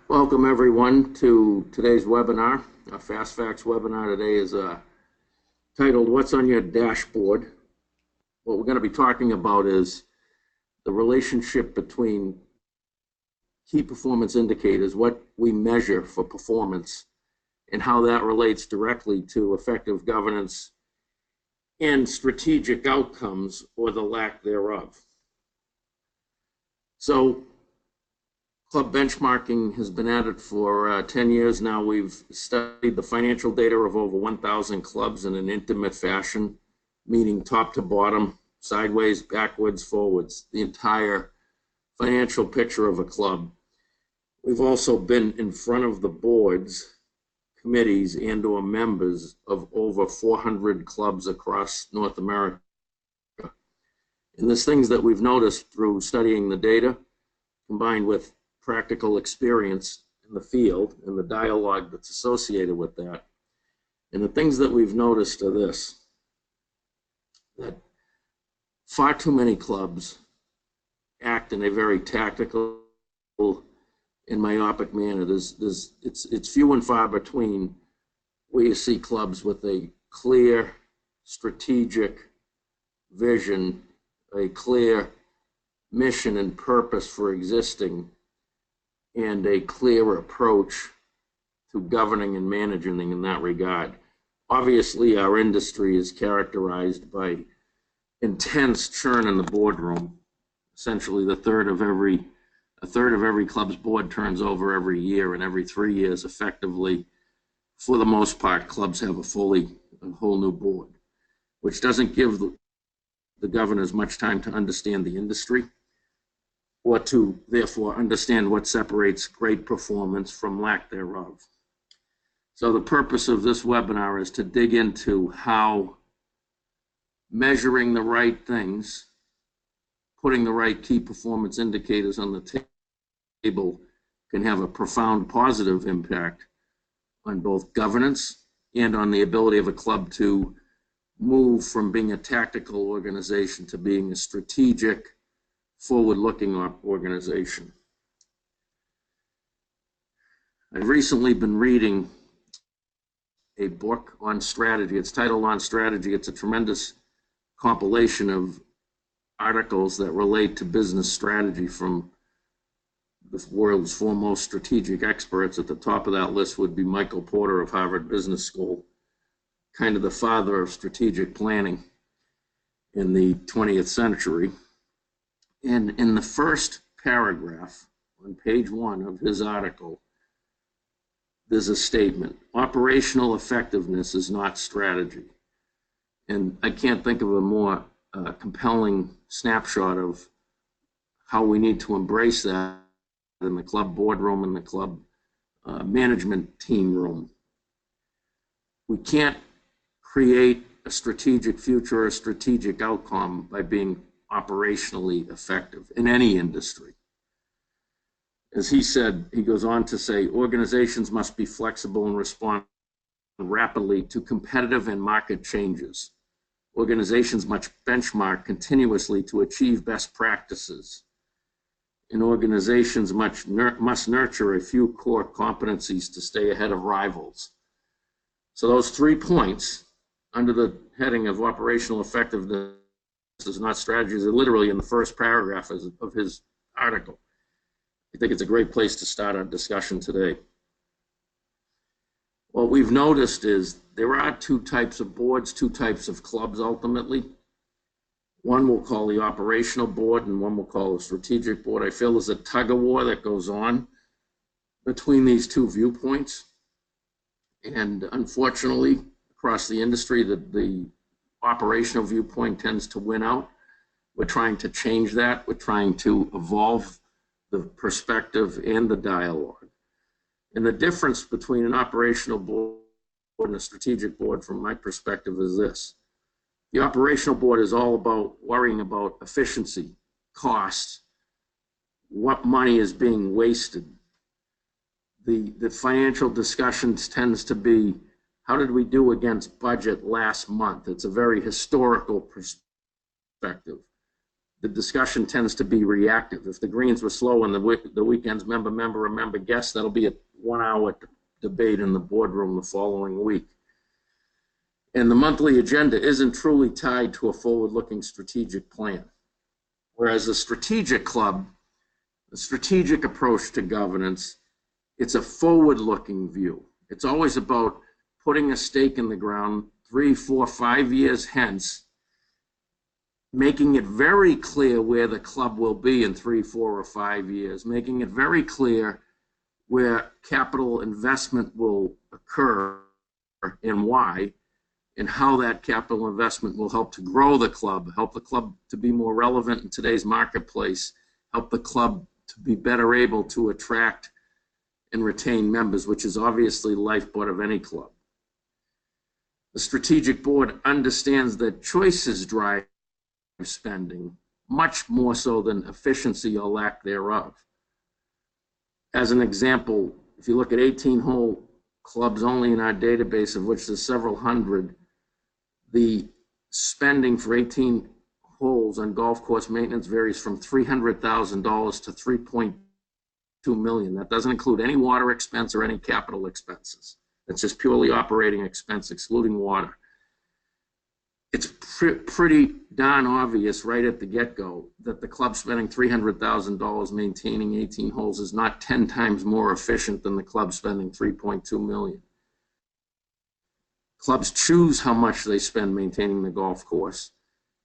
Welcome everyone to today's webinar. Our Fast Facts webinar today is titled What's on Your Dashboard? What we're going to be talking about is the relationship between key performance indicators, what we measure for performance, and how that relates directly to effective governance and strategic outcomes or the lack thereof. So club benchmarking has been at it for 10 years now. We've studied the financial data of over 1,000 clubs in an intimate fashion, meaning top to bottom, sideways, backwards, forwards, the entire financial picture of a club. We've also been in front of the boards, committees, and/or members of over 400 clubs across North America. And there's things that we've noticed through studying the data, combined with practical experience in the field and the dialogue that's associated with that. And the things that we've noticed are this: that far too many clubs act in a very tactical and myopic manner. It's few and far between where you see clubs with a clear strategic vision, a clear mission and purpose for existing, and a clear approach to governing and managing in that regard. Obviously, our industry is characterized by intense churn in the boardroom. Essentially, a third of every club's board turns over every year, and every 3 years, effectively, for the most part, clubs have a whole new board, which doesn't give the governors much time to understand the industry, or to therefore understand what separates great performance from lack thereof. So the purpose of this webinar is to dig into how measuring the right things, putting the right key performance indicators on the table, can have a profound positive impact on both governance and on the ability of a club to move from being a tactical organization to being a strategic, forward-looking organization. I've recently been reading a book on strategy. It's titled On Strategy. It's a tremendous compilation of articles that relate to business strategy from the world's foremost strategic experts. At the top of that list would be Michael Porter of Harvard Business School, kind of the father of strategic planning in the 20th century. And in the first paragraph on page 1 of his article, there's a statement: operational effectiveness is not strategy. And I can't think of a more compelling snapshot of how we need to embrace that in the club boardroom and the club management team room. We can't create a strategic future or a strategic outcome by being operationally effective in any industry. As he said, he goes on to say, organizations must be flexible and respond rapidly to competitive and market changes. Organizations must benchmark continuously to achieve best practices. And organizations must nurture a few core competencies to stay ahead of rivals. So those 3 points under the heading of operational effectiveness is not strategies are literally in the first paragraph of his article. I think it's a great place to start our discussion today. What we've noticed is there are 2 types of boards, 2 types of clubs ultimately. One we'll call the operational board and one we'll call the strategic board. I feel there's a tug of war that goes on between these 2 viewpoints. And unfortunately, across the industry, the operational viewpoint tends to win out. We're trying to change that. We're trying to evolve the perspective and the dialogue. And the difference between an operational board and a strategic board, from my perspective, is this. The operational board is all about worrying about efficiency, costs, what money is being wasted. The financial discussions tends to be, how did we do against budget last month? It's a very historical perspective. the discussion tends to be reactive. If the greens were slow and the weekend's member guest, that'll be a 1-hour debate in the boardroom the following week. And the monthly agenda isn't truly tied to a forward-looking strategic plan. Whereas the strategic club, the strategic approach to governance, it's a forward-looking view. It's always about putting a stake in the ground 3, 4, 5 years hence, making it very clear where the club will be in 3, 4, or 5 years, making it very clear where capital investment will occur and why, and how that capital investment will help to grow the club, help the club to be more relevant in today's marketplace, help the club to be better able to attract and retain members, which is obviously the lifeblood of any club. The strategic board understands that choices drive spending much more so than efficiency or lack thereof. As an example, if you look at 18-hole clubs only in our database, of which there's several hundred, the spending for 18 holes on golf course maintenance varies from $300,000 to $3.2 million. That doesn't include any water expense or any capital expenses. It's just purely operating expense, excluding water. It's pretty darn obvious right at the get-go that the club spending $300,000 maintaining 18 holes is not 10 times more efficient than the club spending $3.2 million. Clubs choose how much they spend maintaining the golf course,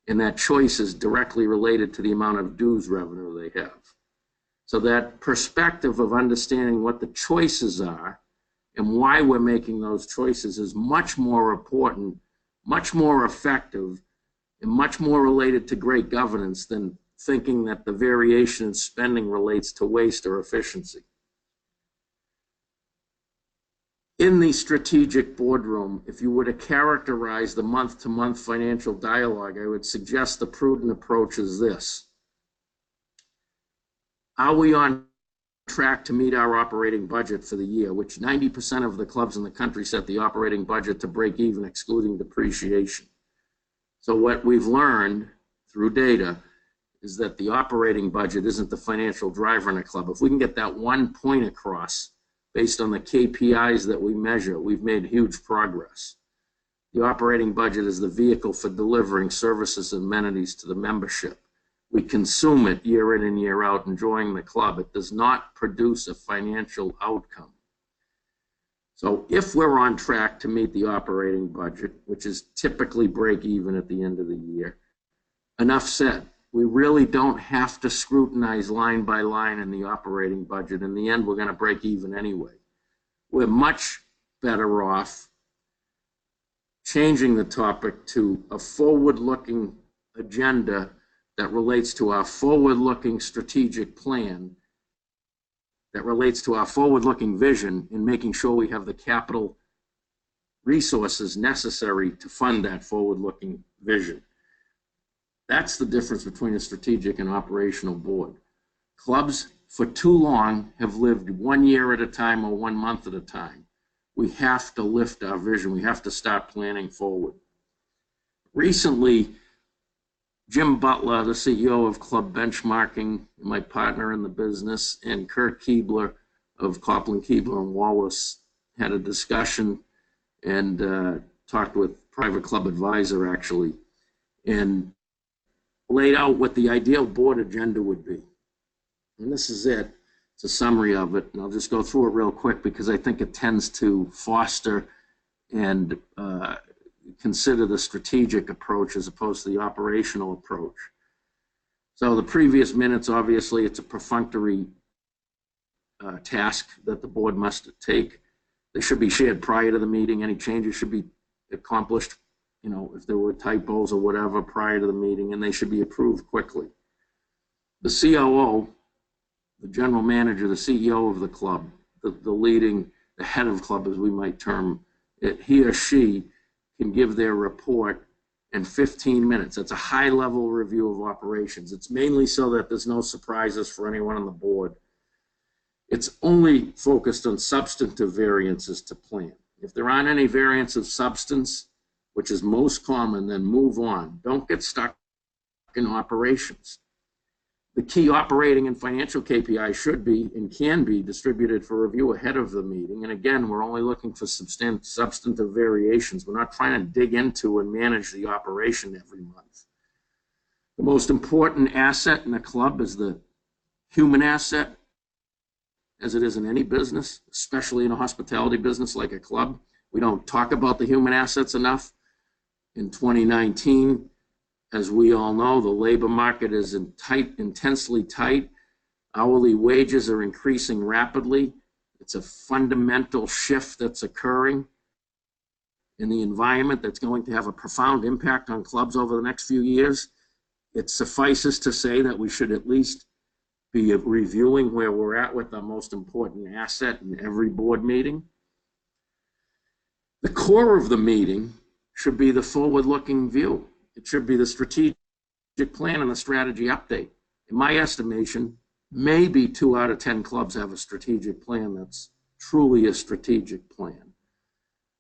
and that choice is directly related to the amount of dues revenue they have. So that perspective of understanding what the choices are and why we're making those choices is much more important, much more effective, and much more related to great governance than thinking that the variation in spending relates to waste or efficiency. In the strategic boardroom, if you were to characterize the month-to-month financial dialogue, I would suggest the prudent approach is this. Are we on track to meet our operating budget for the year, which 90% of the clubs in the country set the operating budget to break even, excluding depreciation? So what we've learned through data is that the operating budget isn't the financial driver in a club. If we can get that 1 point across based on the KPIs that we measure, we've made huge progress. The operating budget is the vehicle for delivering services and amenities to the membership. We consume it year in and year out, enjoying the club. It does not produce a financial outcome. So if we're on track to meet the operating budget, which is typically break even at the end of the year, enough said. We really don't have to scrutinize line by line in the operating budget. In the end, we're going to break even anyway. We're much better off changing the topic to a forward-looking agenda that relates to our forward-looking strategic plan, that relates to our forward-looking vision, in making sure we have the capital resources necessary to fund that forward-looking vision. That's the difference between a strategic and operational board. Clubs, for too long, have lived 1 year at a time or 1 month at a time. We have to lift our vision. We have to start planning forward. Recently, Jim Butler, the CEO of Club Benchmarking, my partner in the business, and Kurt Keebler of Copland, Keebler and Wallace had a discussion and talked with Private Club Advisor, actually, and laid out what the ideal board agenda would be. And this is it. It's a summary of it, and I'll just go through it real quick because I think it tends to foster and consider the strategic approach as opposed to the operational approach. So the previous minutes, obviously, it's a perfunctory task that the board must take. They should be shared prior to the meeting. Any changes should be accomplished, if there were typos or whatever prior to the meeting, and they should be approved quickly. The COO, the general manager, the CEO of the club, the head of club, as we might term it, he or she can give their report in 15 minutes. It's a high-level review of operations. It's mainly so that there's no surprises for anyone on the board. It's only focused on substantive variances to plan. If there aren't any variants of substance, which is most common, then move on. Don't get stuck in operations. The key operating and financial KPIs should be and can be distributed for review ahead of the meeting. And again, we're only looking for substantive variations. We're not trying to dig into and manage the operation every month. The most important asset in a club is the human asset, as it is in any business, especially in a hospitality business like a club. We don't talk about the human assets enough. In 2019, as we all know, the labor market is intensely tight. Hourly wages are increasing rapidly. It's a fundamental shift that's occurring in the environment that's going to have a profound impact on clubs over the next few years. It suffices to say that we should at least be reviewing where we're at with the most important asset in every board meeting. The core of the meeting should be the forward-looking view. It should be the strategic plan and the strategy update. In my estimation, maybe 2 out of 10 clubs have a strategic plan that's truly a strategic plan.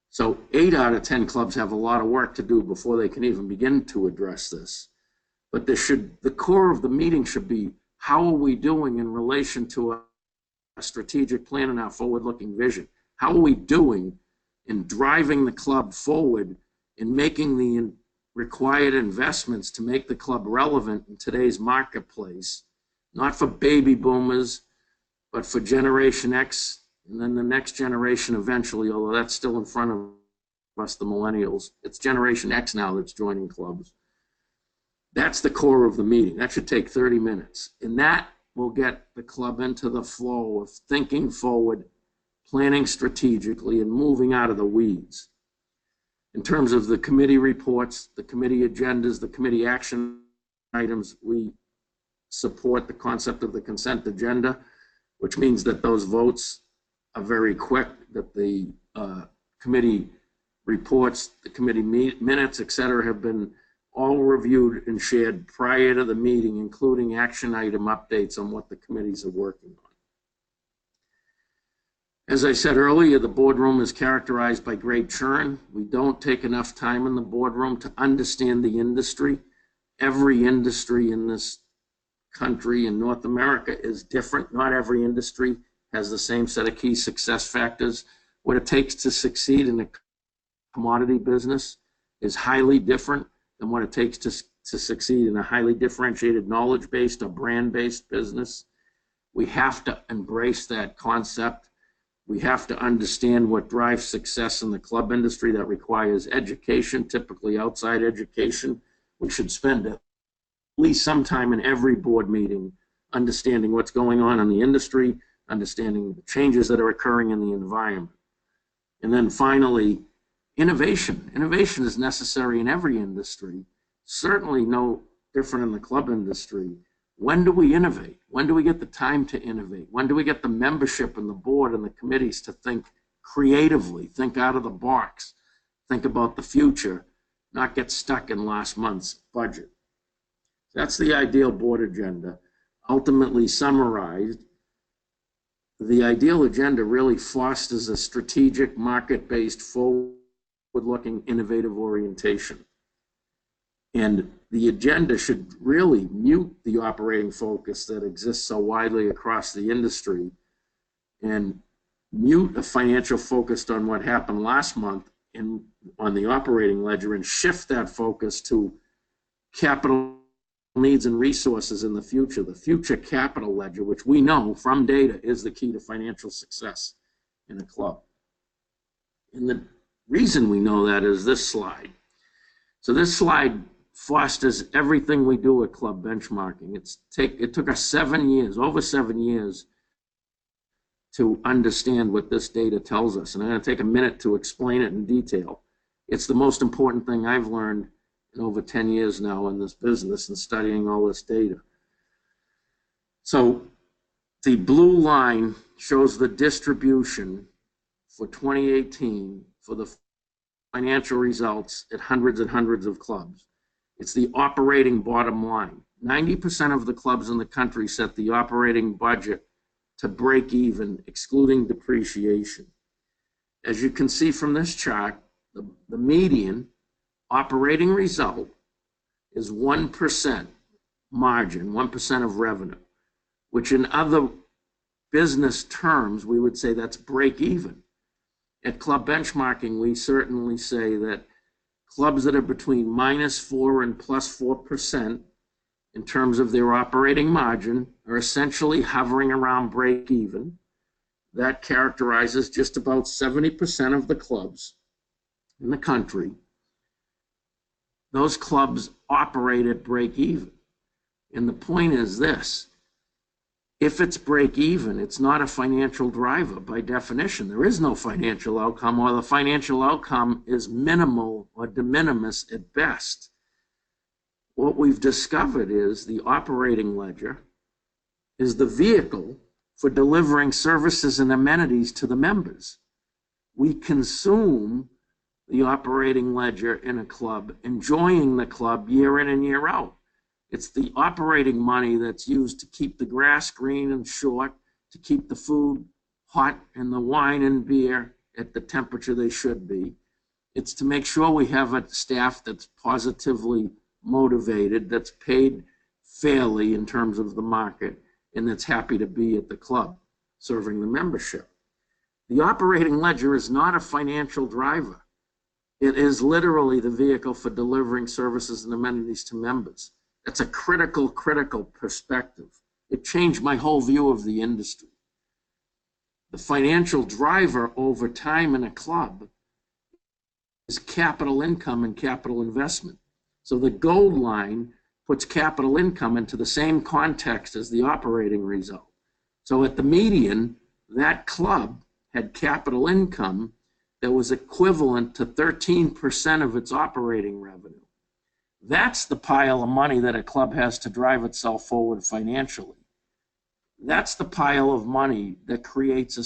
So 8 out of 10 clubs have a lot of work to do before they can even begin to address this. But the core of the meeting should be, how are we doing in relation to a strategic plan and our forward-looking vision? How are we doing in driving the club forward in making the required investments to make the club relevant in today's marketplace, not for baby boomers, but for Generation X and then the next generation eventually, although that's still in front of us, the millennials. It's Generation X now that's joining clubs. That's the core of the meeting. That should take 30 minutes. And that will get the club into the flow of thinking forward, planning strategically, and moving out of the weeds. In terms of the committee reports, the committee agendas, the committee action items, we support the concept of the consent agenda, which means that those votes are very quick, that the committee reports, the committee minutes, et cetera, have been all reviewed and shared prior to the meeting, including action item updates on what the committees are working on. As I said earlier, the boardroom is characterized by great churn. We don't take enough time in the boardroom to understand the industry. Every industry in this country in North America is different. Not every industry has the same set of key success factors. What it takes to succeed in a commodity business is highly different than what it takes to succeed in a highly differentiated knowledge-based or brand-based business. We have to embrace that concept. We have to understand what drives success in the club industry. That requires education, typically outside education. We should spend at least some time in every board meeting understanding what's going on in the industry, understanding the changes that are occurring in the environment. And then finally, innovation. Innovation is necessary in every industry, certainly no different in the club industry. When do we innovate? When do we get the time to innovate? When do we get the membership and the board and the committees to think creatively, think out of the box, think about the future, not get stuck in last month's budget? That's the ideal board agenda. Ultimately summarized, the ideal agenda really fosters a strategic, market-based, forward-looking, innovative orientation. And the agenda should really mute the operating focus that exists so widely across the industry and mute a financial focus on what happened last month on the operating ledger and shift that focus to capital needs and resources in the future capital ledger, which we know from data is the key to financial success in a club. And the reason we know that is this slide. So this slide fosters everything we do at club benchmarking. It took us 7 years, over 7 years, to understand what this data tells us. And I'm going to take a minute to explain it in detail. It's the most important thing I've learned in over 10 years now in this business and studying all this data. So the blue line shows the distribution for 2018 for the financial results at hundreds and hundreds of clubs. It's the operating bottom line. 90% of the clubs in the country set the operating budget to break even, excluding depreciation. As you can see from this chart, the median operating result is 1% margin, 1% of revenue, which in other business terms, we would say that's break even. At club benchmarking, we certainly say that clubs that are between -4 and +4% in terms of their operating margin are essentially hovering around break even. That characterizes just about 70% of the clubs in the country. Those clubs operate at break even. And the point is this: if it's break even, it's not a financial driver by definition. There is no financial outcome, or the financial outcome is minimal or de minimis at best. What we've discovered is the operating ledger is the vehicle for delivering services and amenities to the members. We consume the operating ledger in a club, enjoying the club year in and year out. It's the operating money that's used to keep the grass green and short, to keep the food hot and the wine and beer at the temperature they should be. It's to make sure we have a staff that's positively motivated, that's paid fairly in terms of the market, and that's happy to be at the club serving the membership. The operating ledger is not a financial driver. It is literally the vehicle for delivering services and amenities to members. That's a critical perspective. It changed my whole view of the industry. The financial driver over time in a club is capital income and capital investment. So the gold line puts capital income into the same context as the operating result. So at the median, that club had capital income that was equivalent to 13% of its operating revenue. That's the pile of money that a club has to drive itself forward financially. That's the pile of money that creates a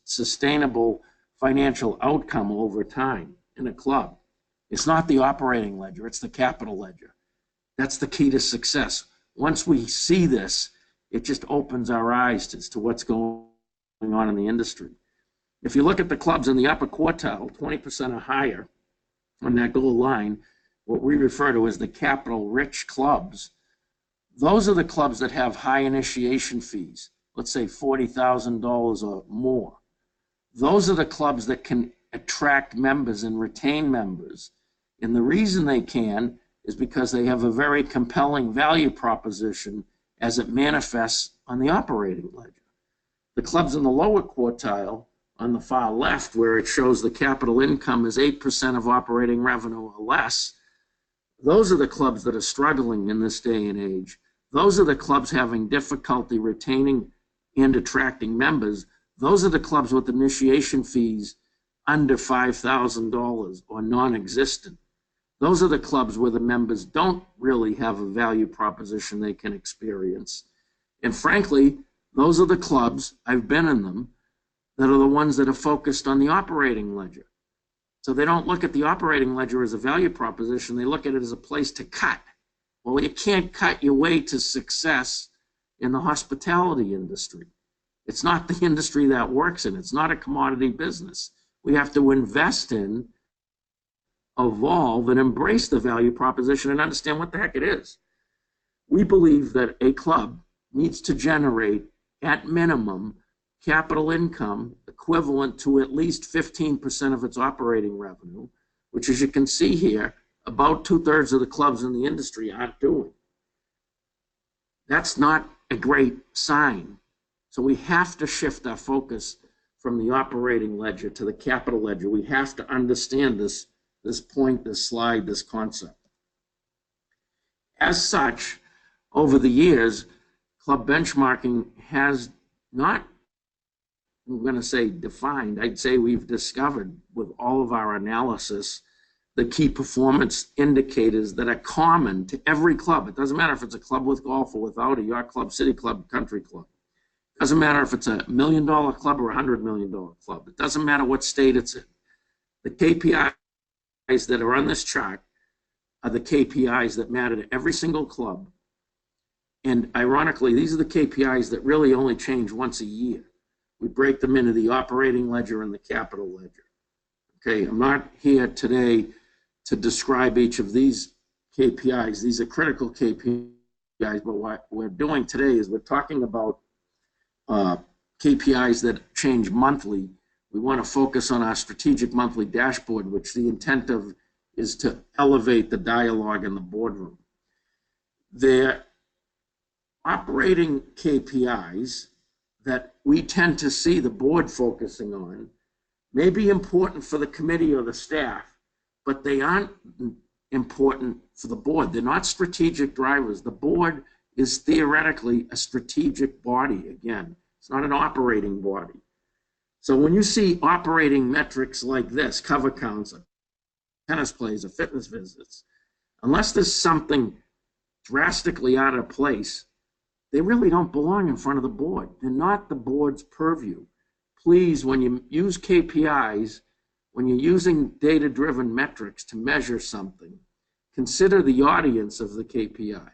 sustainable financial outcome over time in a club. It's not the operating ledger, it's the capital ledger. That's the key to success. Once we see this, it just opens our eyes as to what's going on in the industry. If you look at the clubs in the upper quartile, 20% or higher on that gold line, what we refer to as the capital-rich clubs, those are the clubs that have high initiation fees, let's say $40,000 or more. Those are the clubs that can attract members and retain members. And the reason they can is because they have a very compelling value proposition as it manifests on the operating ledger. The clubs in the lower quartile, on the far left, where it shows the capital income is 8% of operating revenue or less, those are the clubs that are struggling in this day and age. Those are the clubs having difficulty retaining and attracting members. Those are the clubs with initiation fees under $5,000 or non-existent. Those are the clubs where the members don't really have a value proposition they can experience. And frankly, those are the clubs, I've been in them, that are the ones that are focused on the operating ledger. So they don't look at the operating ledger as a value proposition, they look at it as a place to cut. Well, you can't cut your way to success in the hospitality industry. It's not the industry that works in, it's not a commodity business. We have to invest in, evolve, and embrace the value proposition and understand what the heck it is. We believe that a club needs to generate, at minimum, capital income equivalent to at least 15% of its operating revenue, which, as you can see here, about 2/3 of the clubs in the industry aren't doing. That's not a great sign. So we have to shift our focus from the operating ledger to the capital ledger. We have to understand this point, this slide, this concept. As such, over the years, club benchmarking has not, I'm going to say defined, I'd say we've discovered with all of our analysis the key performance indicators that are common to every club. It doesn't matter if it's a club with golf or without, a yacht club, city club, country club. It doesn't matter if it's $1 million club or $100 million club. It doesn't matter what state it's in. The KPIs that are on this chart are the KPIs that matter to every single club. And ironically, these are the KPIs that really only change once a year. We break them into the operating ledger and the capital ledger. Okay, I'm not here today to describe each of these KPIs. These are critical KPIs KPIs, but what we're doing today is we're talking about KPIs that change monthly. We want to focus on our strategic monthly dashboard, which the intent of is to elevate the dialogue in the boardroom. They're operating KPIs that we tend to see the board focusing on may be important for the committee or the staff, but they aren't important for the board. They're not strategic drivers. The board is theoretically a strategic body. Again, it's not an operating body. So when you see operating metrics like this, cover counts, tennis plays, or fitness visits, unless there's something drastically out of place, they really don't belong in front of the board. They're not the board's purview. Please, when you use KPIs, when you're using data-driven metrics to measure something, consider the audience of the KPI.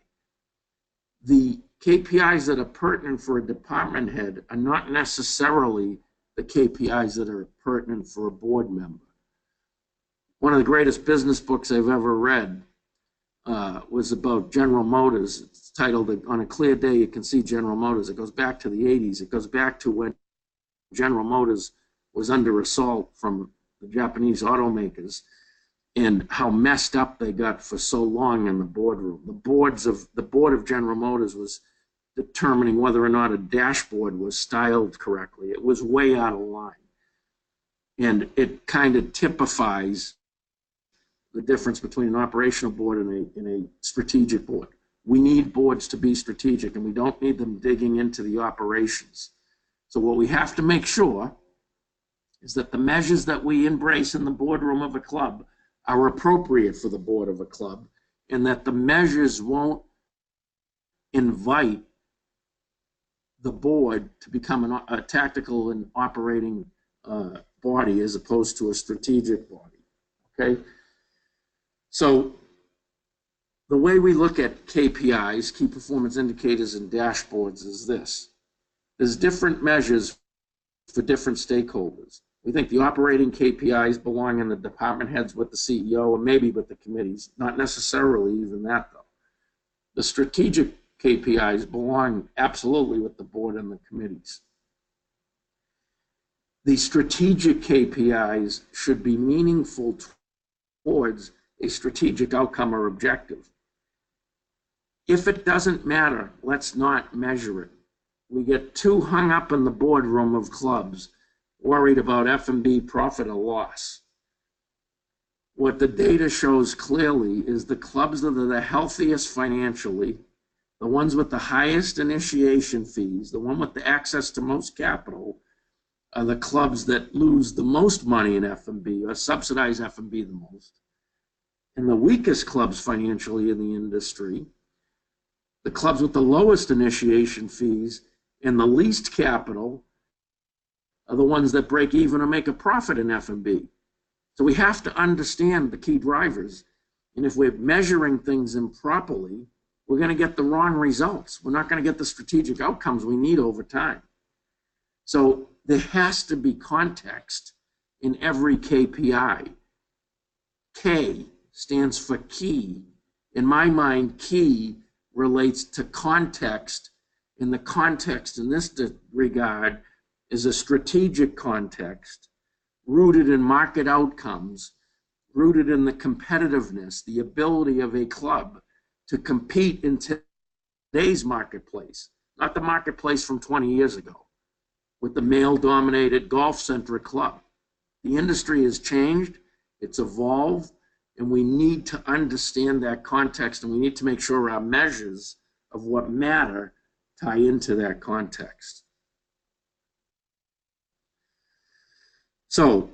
The KPIs that are pertinent for a department head are not necessarily the KPIs that are pertinent for a board member. One of the greatest business books I've ever read was about General Motors. It's titled, On a Clear Day You Can See General Motors. It goes back to the 80s. It goes back to when General Motors was under assault from the Japanese automakers and how messed up they got for so long in the boardroom. The board of General Motors was determining whether or not a dashboard was styled correctly. It was way out of line. And it kind of typifies the difference between an operational board and a strategic board. We need boards to be strategic, and we don't need them digging into the operations. So what we have to make sure is that the measures that we embrace in the boardroom of a club are appropriate for the board of a club, and that the measures won't invite the board to become a tactical and operating body as opposed to a strategic body, okay? So the way we look at KPIs, key performance indicators, and dashboards is this. There's different measures for different stakeholders. We think the operating KPIs belong in the department heads with the CEO or maybe with the committees, not necessarily even that though. The strategic KPIs belong absolutely with the board and the committees. The strategic KPIs should be meaningful towards a strategic outcome or objective. If it doesn't matter, let's not measure it. We get too hung up in the boardroom of clubs, worried about F&B profit or loss. What the data shows clearly is the clubs that are the healthiest financially, the ones with the highest initiation fees, the one with the access to most capital, are the clubs that lose the most money in F&B or subsidize F&B the most. And the weakest clubs financially in the industry, the clubs with the lowest initiation fees and the least capital, are the ones that break even or make a profit in F&B. So we have to understand the key drivers. And if we're measuring things improperly, we're going to get the wrong results. We're not going to get the strategic outcomes we need over time. So there has to be context in every KPI. K stands for key. In my mind, key relates to context, and the context in this regard is a strategic context rooted in market outcomes, rooted in the competitiveness, the ability of a club to compete in today's marketplace, not the marketplace from 20 years ago with the male-dominated golf-centric club. The industry has changed, it's evolved, and we need to understand that context, and we need to make sure our measures of what matter tie into that context. So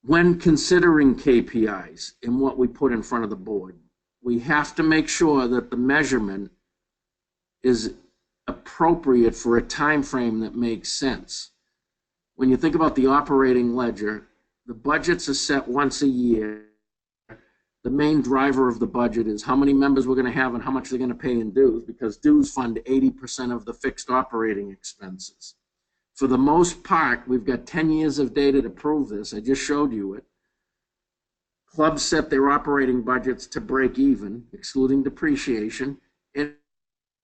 when considering KPIs and what we put in front of the board, we have to make sure that the measurement is appropriate for a time frame that makes sense. When you think about the operating ledger, the budgets are set once a year. The main driver of the budget is how many members we're going to have and how much they're going to pay in dues, because dues fund 80% of the fixed operating expenses. For the most part, we've got 10 years of data to prove this. I just showed you it. Clubs set their operating budgets to break even, excluding depreciation, and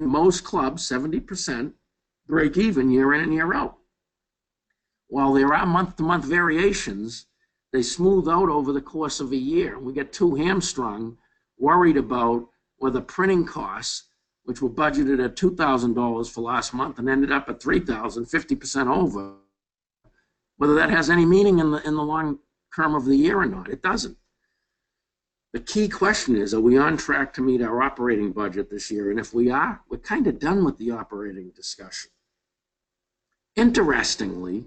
most clubs, 70%, break even year in and year out. While there are month-to-month variations, they smooth out over the course of a year. We get too hamstrung, worried about whether printing costs, which were budgeted at $2,000 for last month and ended up at $3,000, 50% over, whether that has any meaning in the long term of the year or not. It doesn't. The key question is, are we on track to meet our operating budget this year? And if we are, we're kind of done with the operating discussion. Interestingly,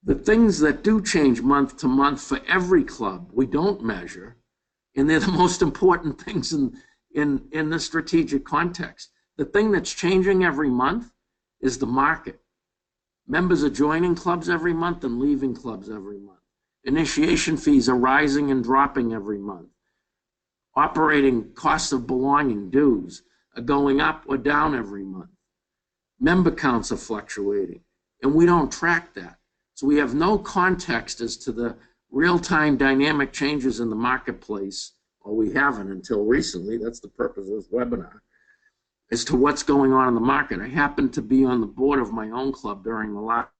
the things that do change month to month for every club, we don't measure, and they're the most important things in the strategic context. The thing that's changing every month is the market. Members are joining clubs every month and leaving clubs every month. Initiation fees are rising and dropping every month. Operating costs of belonging, dues, are going up or down every month. Member counts are fluctuating, and we don't track that. So we have no context as to the real-time dynamic changes in the marketplace, or we haven't until recently. That's the purpose of this webinar, as to what's going on in the market. I happened to be on the board of my own club during the last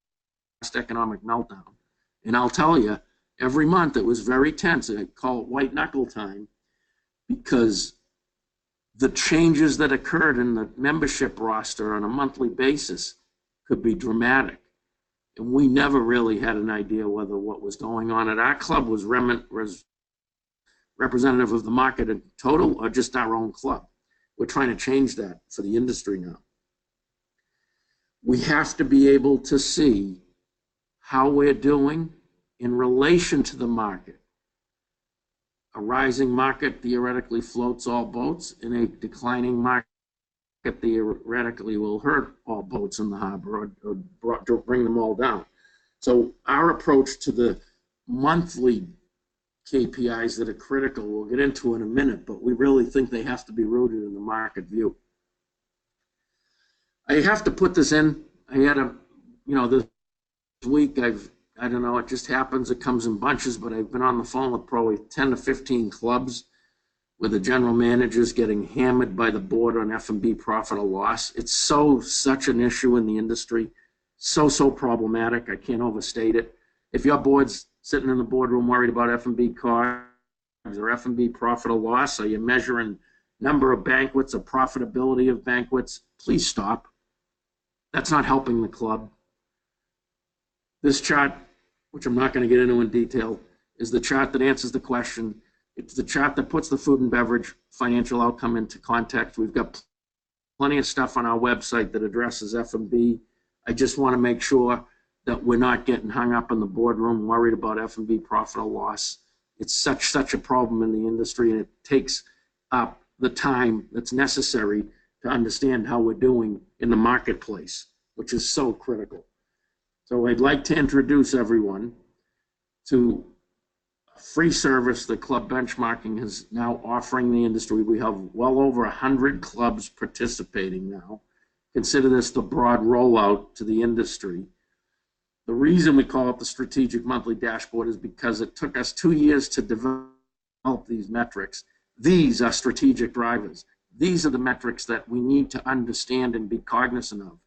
economic meltdown, and I'll tell you, every month it was very tense. I call it white knuckle time, because the changes that occurred in the membership roster on a monthly basis could be dramatic. And we never really had an idea whether what was going on at our club was representative of the market in total or just our own club. We're trying to change that for the industry now. We have to be able to see how we're doing in relation to the market. A rising market theoretically floats all boats, and a declining market theoretically will hurt all boats in the harbor or bring them all down. So our approach to the monthly KPIs that are critical, we'll get into in a minute, but we really think they have to be rooted in the market view. I have to put this in. I had this week, I don't know, it just happens, it comes in bunches, but I've been on the phone with probably 10 to 15 clubs where the general manager's getting hammered by the board on F&B profit or loss. It's such an issue in the industry, so problematic, I can't overstate it. If your board's sitting in the boardroom worried about F&B costs or F&B profit or loss, are you measuring number of banquets or profitability of banquets? Please stop. That's not helping the club. This chart, which I'm not going to get into in detail, is the chart that answers the question. It's the chart that puts the food and beverage financial outcome into context. We've got plenty of stuff on our website that addresses F&B. I just want to make sure that we're not getting hung up in the boardroom worried about F&B profit or loss. It's such a problem in the industry, and it takes up the time that's necessary to understand how we're doing in the marketplace, which is so critical. So I'd like to introduce everyone to a free service that Club Benchmarking is now offering the industry. We have well over 100 clubs participating now. Consider this the broad rollout to the industry. The reason we call it the Strategic Monthly Dashboard is because it took us 2 years to develop these metrics. These are strategic drivers. These are the metrics that we need to understand and be cognizant of.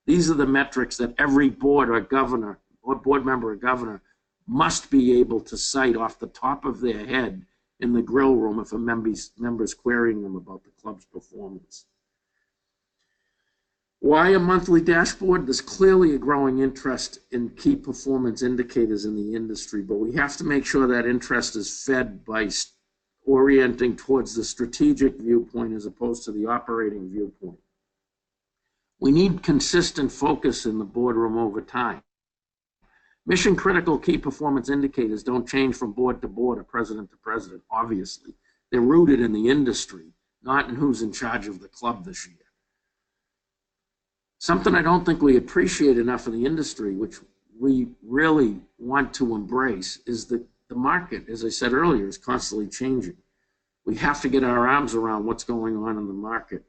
These are the metrics that every board or governor or board member or governor must be able to cite off the top of their head in the grill room if a member's querying them about the club's performance. Why a monthly dashboard? There's clearly a growing interest in key performance indicators in the industry, but we have to make sure that interest is fed by orienting towards the strategic viewpoint as opposed to the operating viewpoint. We need consistent focus in the boardroom over time. Mission critical key performance indicators don't change from board to board or president to president, obviously. They're rooted in the industry, not in who's in charge of the club this year. Something I don't think we appreciate enough in the industry, which we really want to embrace, is that the market, as I said earlier, is constantly changing. We have to get our arms around what's going on in the market,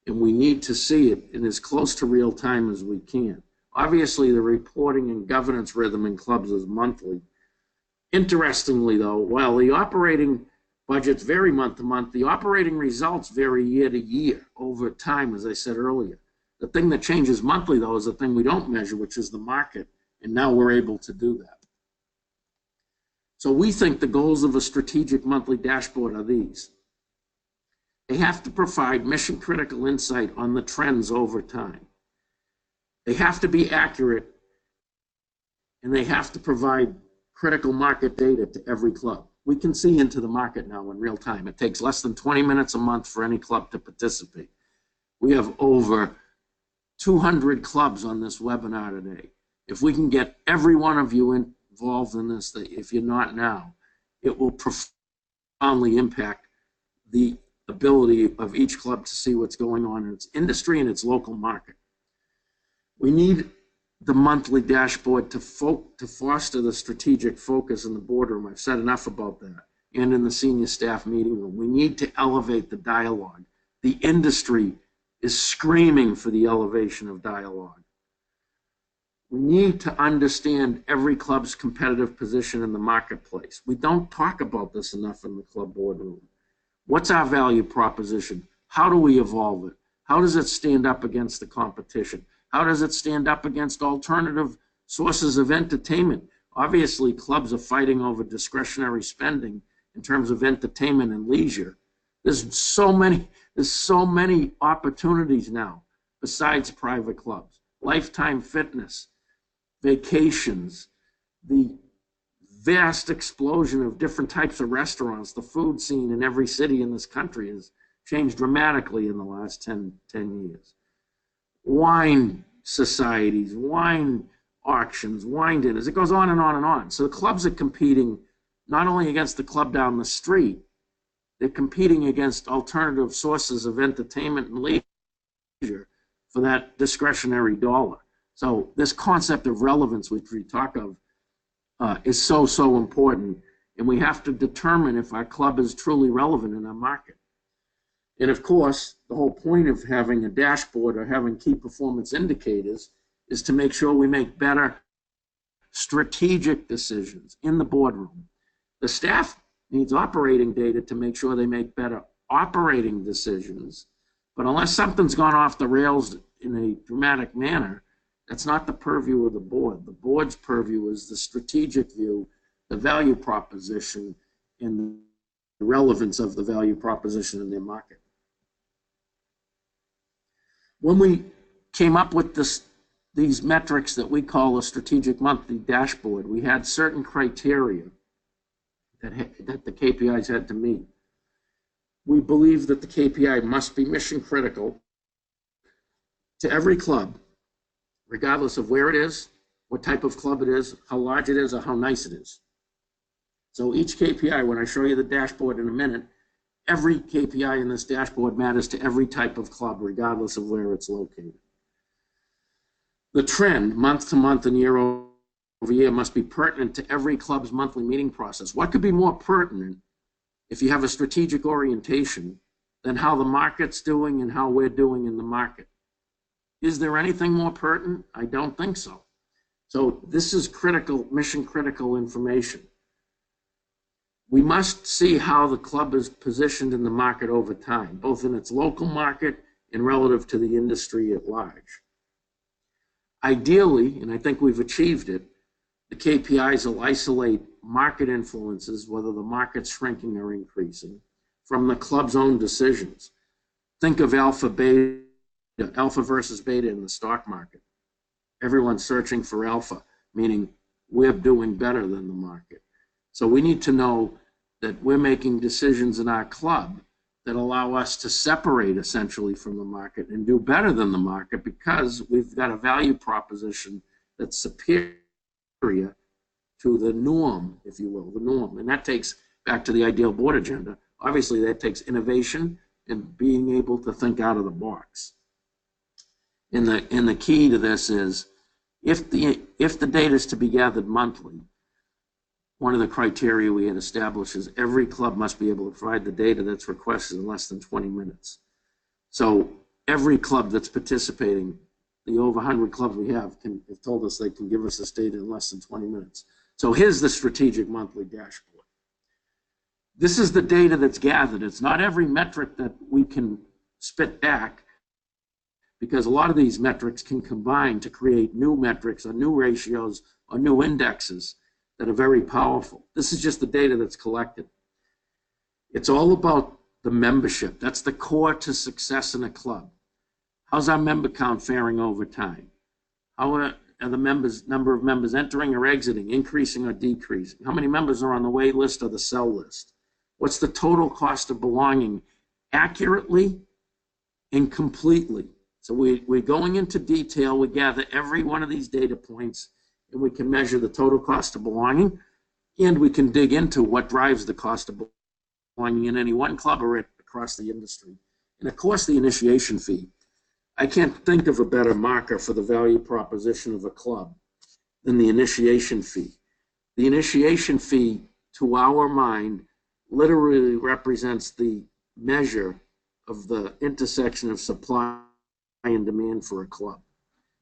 and we need to see it in as close to real time as we can. Obviously, the reporting and governance rhythm in clubs is monthly. Interestingly, though, while the operating Budgets vary month to month. The operating results vary year to year over time, as I said earlier. The thing that changes monthly, though, is the thing we don't measure, which is the market. And now we're able to do that. So we think the goals of a strategic monthly dashboard are these. They have to provide mission-critical insight on the trends over time. They have to be accurate, and they have to provide critical market data to every club. We can see into the market now in real time. It takes less than 20 minutes a month for any club to participate. We have over 200 clubs on this webinar today. If we can get every one of you involved in this, if you're not now, it will profoundly impact the ability of each club to see what's going on in its industry and its local market. We need the monthly dashboard to foster the strategic focus in the boardroom. I've said enough about that. And in the senior staff meeting room. We need to elevate the dialogue. The industry is screaming for the elevation of dialogue. We need to understand every club's competitive position in the marketplace. We don't talk about this enough in the club boardroom. What's our value proposition? How do we evolve it? How does it stand up against the competition? How does it stand up against alternative sources of entertainment? Obviously, clubs are fighting over discretionary spending in terms of entertainment and leisure. There's so many opportunities now besides private clubs. Lifetime Fitness, vacations, the vast explosion of different types of restaurants. The food scene in every city in this country has changed dramatically in the last 10 years. Wine societies, wine auctions, wine dinners. It goes on and on and on. So the clubs are competing not only against the club down the street, they're competing against alternative sources of entertainment and leisure for that discretionary dollar. So this concept of relevance, which we talk of, is so important. And we have to determine if our club is truly relevant in our market. And of course, the whole point of having a dashboard or having key performance indicators is to make sure we make better strategic decisions in the boardroom. The staff needs operating data to make sure they make better operating decisions. But unless something's gone off the rails in a dramatic manner, that's not the purview of the board. The board's purview is the strategic view, the value proposition, and the relevance of the value proposition in their market. When we came up with these metrics that we call a strategic monthly dashboard, we had certain criteria that the KPIs had to meet. We believe that the KPI must be mission critical to every club, regardless of where it is, what type of club it is, how large it is, or how nice it is. So each KPI, when I show you the dashboard in a minute, every KPI in this dashboard matters to every type of club, regardless of where it's located. The trend, month to month and year over year, must be pertinent to every club's monthly meeting process. What could be more pertinent if you have a strategic orientation than how the market's doing and how we're doing in the market? Is there anything more pertinent? I don't think so. So this is critical, mission critical information. We must see how the club is positioned in the market over time, both in its local market and relative to the industry at large. Ideally, and I think we've achieved it, the KPIs will isolate market influences, whether the market's shrinking or increasing, from the club's own decisions. Think of alpha versus beta in the stock market. Everyone's searching for alpha, meaning we're doing better than the market. So we need to know that we're making decisions in our club that allow us to separate essentially from the market and do better than the market because we've got a value proposition that's superior to the norm, if you will, the norm. And that takes back to the ideal board agenda. Obviously, that takes innovation and being able to think out of the box. And the key to this is if the data is to be gathered monthly, one of the criteria we had established is every club must be able to provide the data that's requested in less than 20 minutes. So every club that's participating, the over 100 clubs we have told us they can give us this data in less than 20 minutes. So here's the strategic monthly dashboard. This is the data that's gathered. It's not every metric that we can spit back, because a lot of these metrics can combine to create new metrics or new ratios or new indexes that are very powerful. This is just the data that's collected. It's all about the membership. That's the core to success in a club. How's our member count faring over time? How are the number of members entering or exiting, increasing or decreasing? How many members are on the wait list or the sell list? What's the total cost of belonging accurately and completely? So we're going into detail. We gather every one of these data points, and we can measure the total cost of belonging, and we can dig into what drives the cost of belonging in any one club or across the industry. And of course, the initiation fee. I can't think of a better marker for the value proposition of a club than the initiation fee. The initiation fee, to our mind, literally represents the measure of the intersection of supply and demand for a club.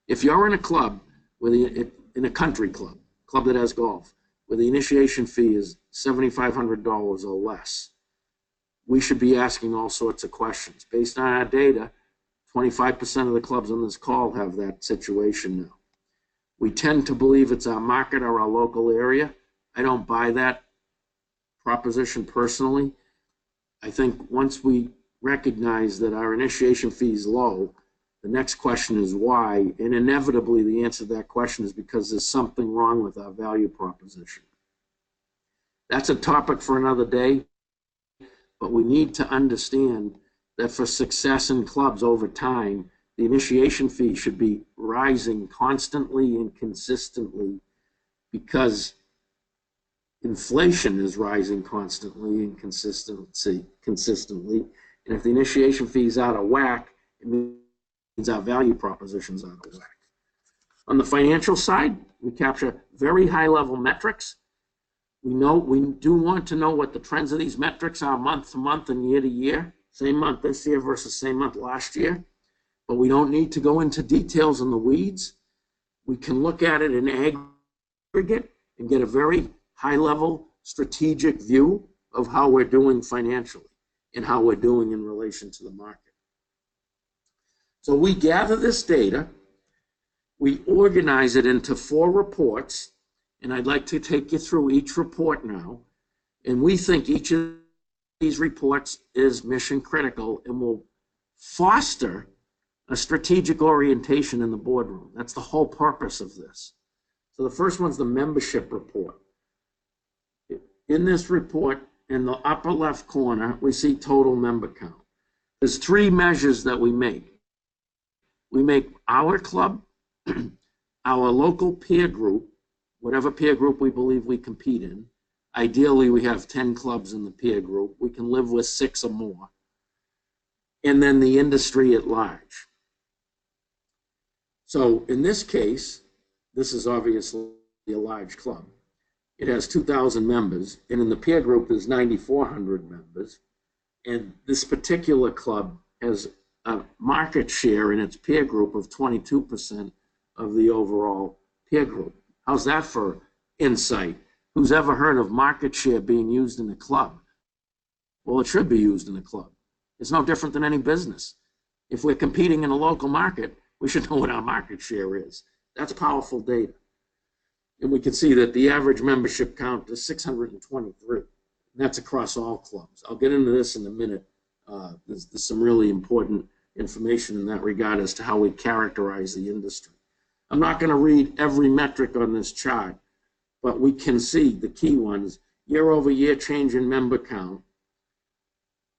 If you're in a club, in a country club that has golf, where the initiation fee is $7,500 or less, we should be asking all sorts of questions. Based on our data, 25% of the clubs on this call have that situation now. We tend to believe it's our market or our local area. I don't buy that proposition personally. I think once we recognize that our initiation fee is low, the next question is why, and inevitably the answer to that question is because there's something wrong with our value proposition. That's a topic for another day, but we need to understand that for success in clubs over time, the initiation fee should be rising constantly and consistently, because inflation is rising constantly and consistently. And if the initiation fee is out of whack, it means our value proposition is out of whack. On the financial side, we capture very high-level metrics. We do want to know what the trends of these metrics are month to month and year to year. Same month this year versus same month last year. But we don't need to go into details in the weeds. We can look at it in aggregate and get a very high-level strategic view of how we're doing financially and how we're doing in relation to the market. So we gather this data, we organize it into 4 reports, and I'd like to take you through each report now. And we think each of these reports is mission critical and will foster a strategic orientation in the boardroom. That's the whole purpose of this. So the first one's the membership report. In this report, in the upper left corner, we see total member count. There's 3 measures that we make. We make our club, our local peer group, whatever peer group we believe we compete in. Ideally, we have 10 clubs in the peer group. We can live with 6 or more. And then the industry at large. So in this case, this is obviously a large club. It has 2,000 members, and in the peer group, there's 9,400 members. And this particular club has a market share in its peer group of 22% of the overall peer group. How's that for insight? Who's ever heard of market share being used in a club? Well, it should be used in a club. It's no different than any business. If we're competing in a local market, we should know what our market share is. That's powerful data. And we can see that the average membership count is 623. And that's across all clubs. I'll get into this in a minute. There's some really important information in that regard as to how we characterize the industry. I'm not going to read every metric on this chart, but we can see the key ones. Year-over-year change in member count.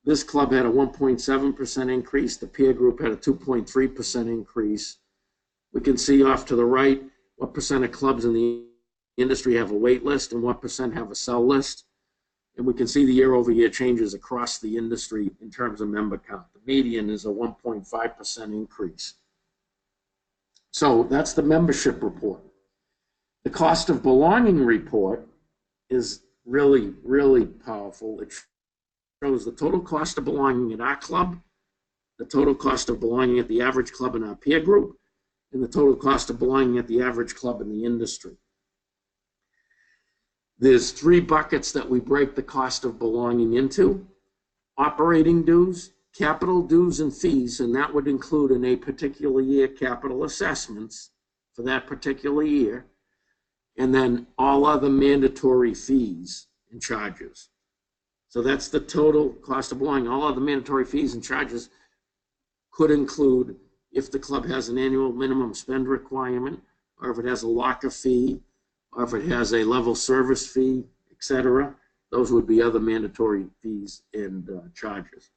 This club had a 1.7% increase. The peer group had a 2.3% increase. We can see off to the right what percent of clubs in the industry have a wait list and what percent have a sell list. And we can see the year-over-year changes across the industry in terms of member count. The median is a 1.5% increase. So that's the membership report. The cost of belonging report is really, really powerful. It shows the total cost of belonging at our club, the total cost of belonging at the average club in our peer group, and the total cost of belonging at the average club in the industry. There's three buckets that we break the cost of belonging into: operating dues, capital dues and fees, and that would include in a particular year capital assessments for that particular year, and then all other mandatory fees and charges. So that's the total cost of belonging. All other mandatory fees and charges could include if the club has an annual minimum spend requirement, or if it has a locker fee, or if it has a level service fee, etc. Those would be other mandatory fees and charges.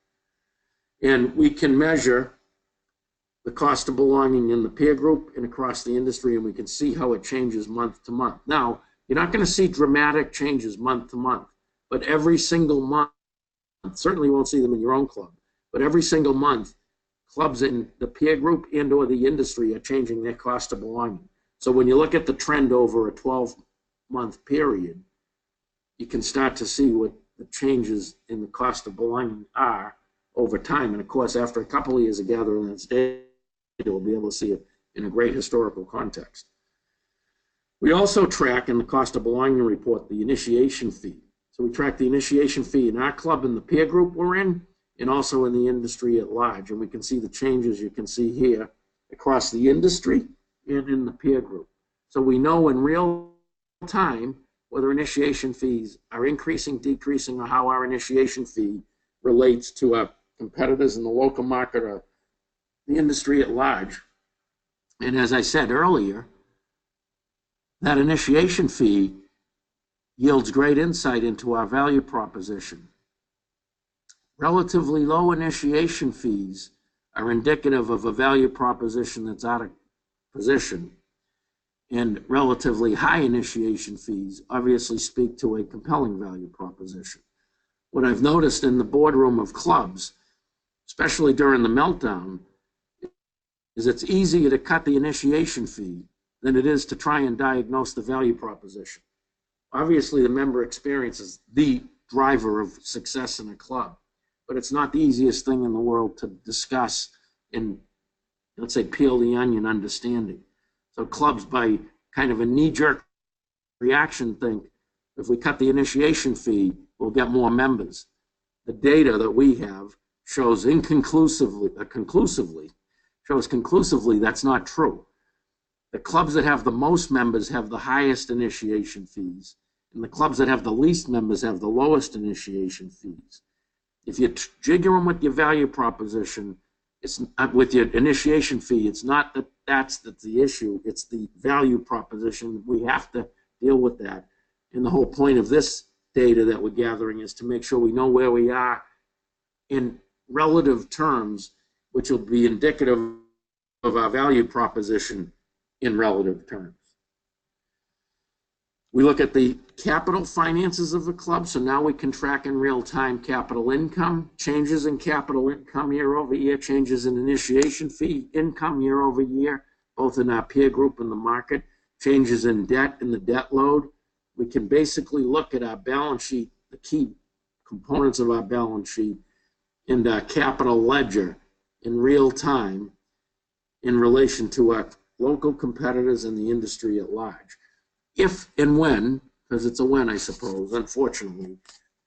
And we can measure the cost of belonging in the peer group and across the industry, and we can see how it changes month to month. Now, you're not going to see dramatic changes month to month, but every single month, certainly you won't see them in your own club, but every single month, clubs in the peer group and or the industry are changing their cost of belonging. So when you look at the trend over a 12-month period, you can start to see what the changes in the cost of belonging are over time. And of course, after a couple of years of gathering this data, we'll be able to see it in a great historical context. We also track in the cost of belonging report the initiation fee. So we track the initiation fee in our club and the peer group we're in, and also in the industry at large. And we can see the changes you can see here across the industry and in the peer group. So we know in real time whether initiation fees are increasing, decreasing, or how our initiation fee relates to our competitors in the local market or the industry at large. And as I said earlier, that initiation fee yields great insight into our value proposition. Relatively low initiation fees are indicative of a value proposition that's out of position, and relatively high initiation fees obviously speak to a compelling value proposition. What I've noticed in the boardroom of clubs, especially during the meltdown, is it's easier to cut the initiation fee than it is to try and diagnose the value proposition. Obviously, the member experience is the driver of success in a club, but it's not the easiest thing in the world to discuss and, let's say, peel the onion understanding. So clubs, by kind of a knee-jerk reaction, think if we cut the initiation fee, we'll get more members. The data that we have shows conclusively that's not true. The clubs that have the most members have the highest initiation fees, and the clubs that have the least members have the lowest initiation fees. If you jigger them with your value proposition, it's not with your initiation fee, it's not that that's the issue, it's the value proposition. We have to deal with that. And the whole point of this data that we're gathering is to make sure we know where we are in relative terms, which will be indicative of our value proposition in relative terms. We look at the capital finances of the club, so now we can track in real time capital income, changes in capital income year over year, changes in initiation fee income year over year, both in our peer group and the market, changes in debt and the debt load. We can basically look at our balance sheet, the key components of our balance sheet, and our capital ledger in real time in relation to our local competitors and the industry at large. If and when, because it's a when, I suppose, unfortunately,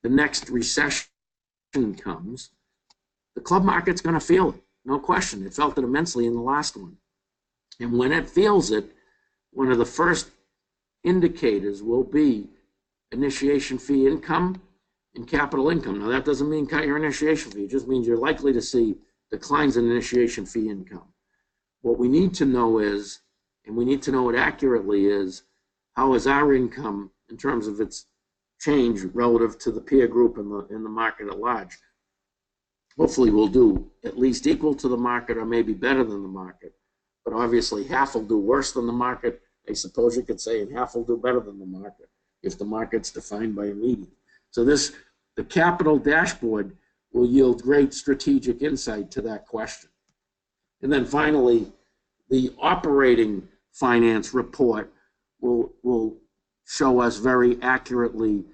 the next recession comes, the club market's going to feel it, no question. It felt it immensely in the last one. And when it feels it, one of the first indicators will be initiation fee income and capital income. Now, that doesn't mean cut your initiation fee. It just means you're likely to see declines in initiation fee income. What we need to know is, and we need to know it accurately, is how is our income in terms of its change relative to the peer group in the market at large. Hopefully we'll do at least equal to the market or maybe better than the market. But obviously half will do worse than the market, I suppose you could say, and half will do better than the market if the market's defined by a median. So the capital dashboard will yield great strategic insight to that question. And then finally, the operating finance report will show us very accurately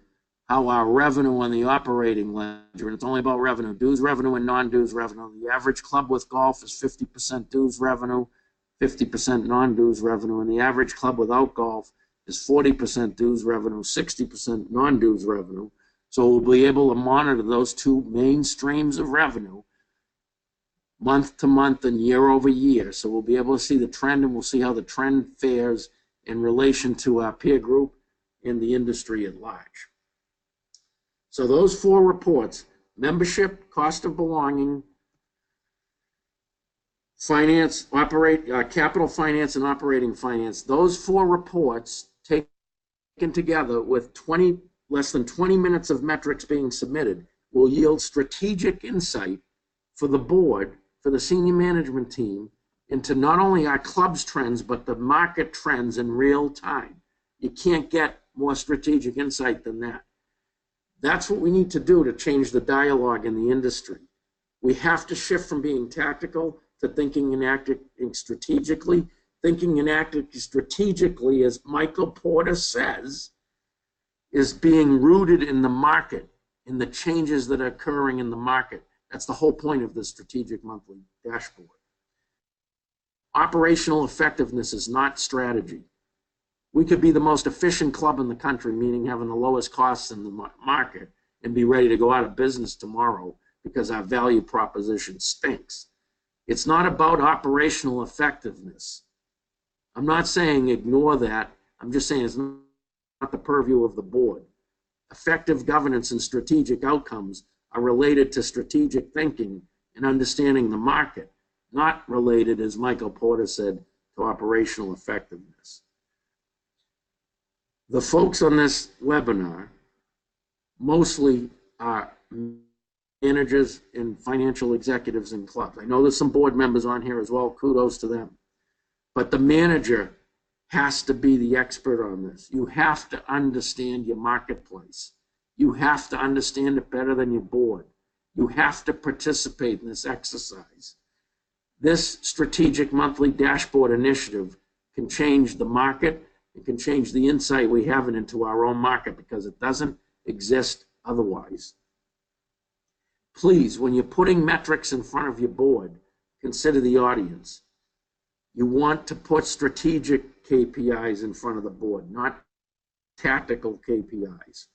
how our revenue on the operating ledger, and it's only about revenue, dues revenue and non-dues revenue. The average club with golf is 50% dues revenue, 50% non-dues revenue, and the average club without golf is 40% dues revenue, 60% non-dues revenue. So we'll be able to monitor those two main streams of revenue month to month and year over year. So we'll be able to see the trend, and we'll see how the trend fares in relation to our peer group and the industry at large. So those 4 reports: membership, cost of belonging, finance, capital finance, and operating finance. Those 4 reports taken together with less than 20 minutes of metrics being submitted will yield strategic insight for the board, for the senior management team, into not only our club's trends, but the market trends in real time. You can't get more strategic insight than that. That's what we need to do to change the dialogue in the industry. We have to shift from being tactical to thinking and acting strategically. Thinking and acting strategically, as Michael Porter says, is being rooted in the market, in the changes that are occurring in the market. That's the whole point of the strategic monthly dashboard. Operational effectiveness is not strategy. We could be the most efficient club in the country, meaning having the lowest costs in the market, and be ready to go out of business tomorrow because our value proposition stinks. It's not about operational effectiveness. I'm not saying ignore that. I'm just saying it's not the purview of the board. Effective governance and strategic outcomes are related to strategic thinking and understanding the market, not related, as Michael Porter said, to operational effectiveness. The folks on this webinar mostly are managers and financial executives in clubs. I know there's some board members on here as well. Kudos to them. But the manager has to be the expert on this. You have to understand your marketplace. You have to understand it better than your board. You have to participate in this exercise. This strategic monthly dashboard initiative can change the market. It can change the insight we have into our own market, because it doesn't exist otherwise. Please, when you're putting metrics in front of your board, consider the audience. You want to put strategic KPIs in front of the board, not tactical KPIs.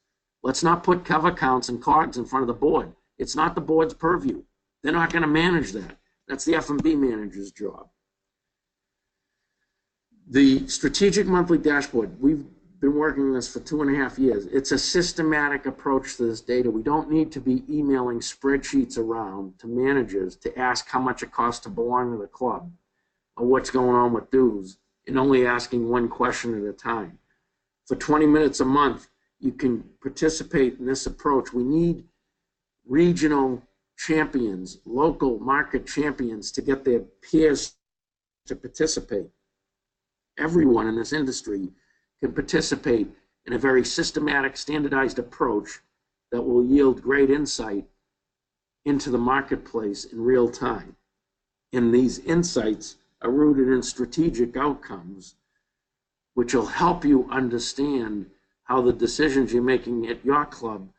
Let's not put cover counts and COGS in front of the board. It's not the board's purview. They're not going to manage that. That's the F&B manager's job. The strategic monthly dashboard, we've been working on this for 2.5 years. It's a systematic approach to this data. We don't need to be emailing spreadsheets around to managers to ask how much it costs to belong to the club or what's going on with dues, and only asking one question at a time. For 20 minutes a month, you can participate in this approach. We need regional champions, local market champions, to get their peers to participate. Everyone in this industry can participate in a very systematic, standardized approach that will yield great insight into the marketplace in real time. And these insights are rooted in strategic outcomes, which will help you understand how the decisions you're making at your club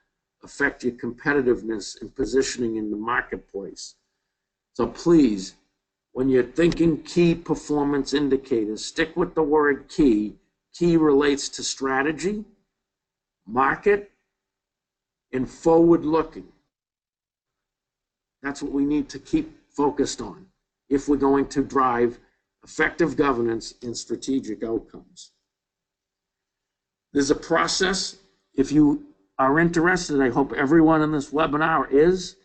affect your competitiveness and positioning in the marketplace. So please, when you're thinking key performance indicators, stick with the word key. Key relates to strategy, market, and forward-looking. That's what we need to keep focused on if we're going to drive effective governance and strategic outcomes. There's a process. If you are interested, I hope everyone in this webinar is,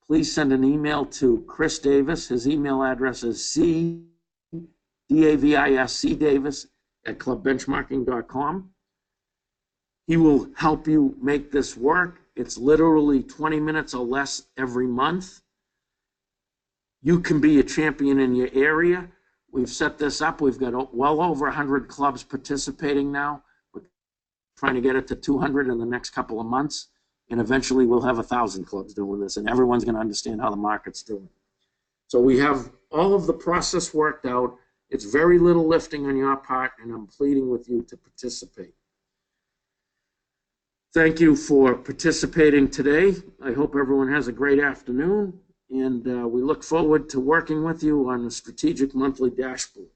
please send an email to Chris Davis. His email address is cdaviscdavis@clubbenchmarking.com. He will help you make this work. It's literally 20 minutes or less every month. You can be a champion in your area. We've set this up. We've got well over 100 clubs participating now. We're trying to get it to 200 in the next couple of months. And eventually we'll have 1,000 clubs doing this, and everyone's going to understand how the market's doing. So we have all of the process worked out. It's very little lifting on your part, and I'm pleading with you to participate. Thank you for participating today. I hope everyone has a great afternoon, and we look forward to working with you on the strategic monthly dashboard.